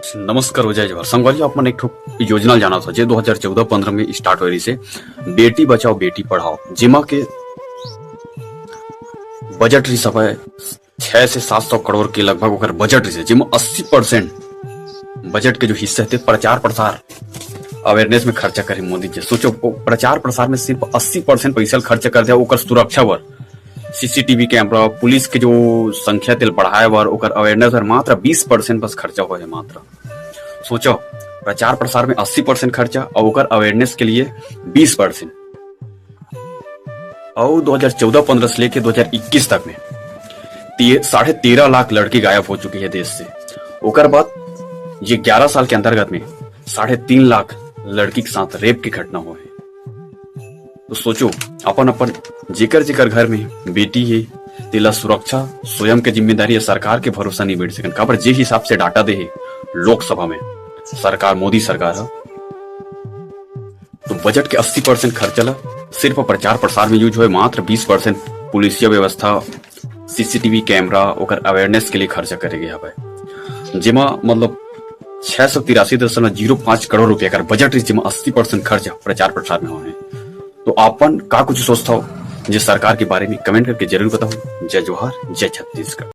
नमस्कार विजय जवाहर संगवारी आप मन एक ठो योजना जाना था जे 2014-15 में स्टार्ट हुई से बेटी बचाओ बेटी पढ़ाओ जेमा के बजट रही सब 6 से 700 करोड़ के लगभग ओकर बजट रही जेमा 80% बजट के जो हिस्से थे प्रचार प्रसार अवेयरनेस में खर्चा करे मोदी जी। सोचो प्रचार प्रसार में सिर्फ 80% पैसा खर्च कर दिया ओकर सुरक्षा पर सीसीटीवी कैमरा पुलिस के जो संख्या तेल बढ़ाए बर ओकर अवेयरनेस पर मात्र 20% बस खर्चा हो है मात्र। सोचो प्रचार प्रसार में 80% खर्चा और ओकर अवेयरनेस के लिए 20%। और 2014-15 से लेके 2021 तक में 13.5 लाख लड़की गायब हो चुकी है देश से। ओकर बाद ये 11 साल के अंतर्गत में 3.5 लाख लड़की के साथ रेप की घटना हो है। तो सोचो अपन जेकर जेकर घर में बेटी है तेला सुरक्षा स्वयं के जिम्मेदारी है, सरकार के भरोसा नहीं बैठ सकन काबर जे हिसाब से डाटा दे है लोकसभा में सरकार मोदी सरकार है। तो बजट के 80% खर्चला सिर्फ प्रचार प्रसार में यूज हुए, मात्र 20% पुलिसिया व्यवस्था सीसीटीवी कैमरा ओकर अवेयरनेस के लिए खर्चा करे गया है जेमा मतलब 683.05 करोड़ रुपया का बजट जेमा 80% खर्चा प्रचार प्रसार में हुए। तो आपन का कुछ सोचता हो जे सरकार के बारे में कमेंट करके जरूर बताओ। जय जोहार, जय छत्तीसगढ़।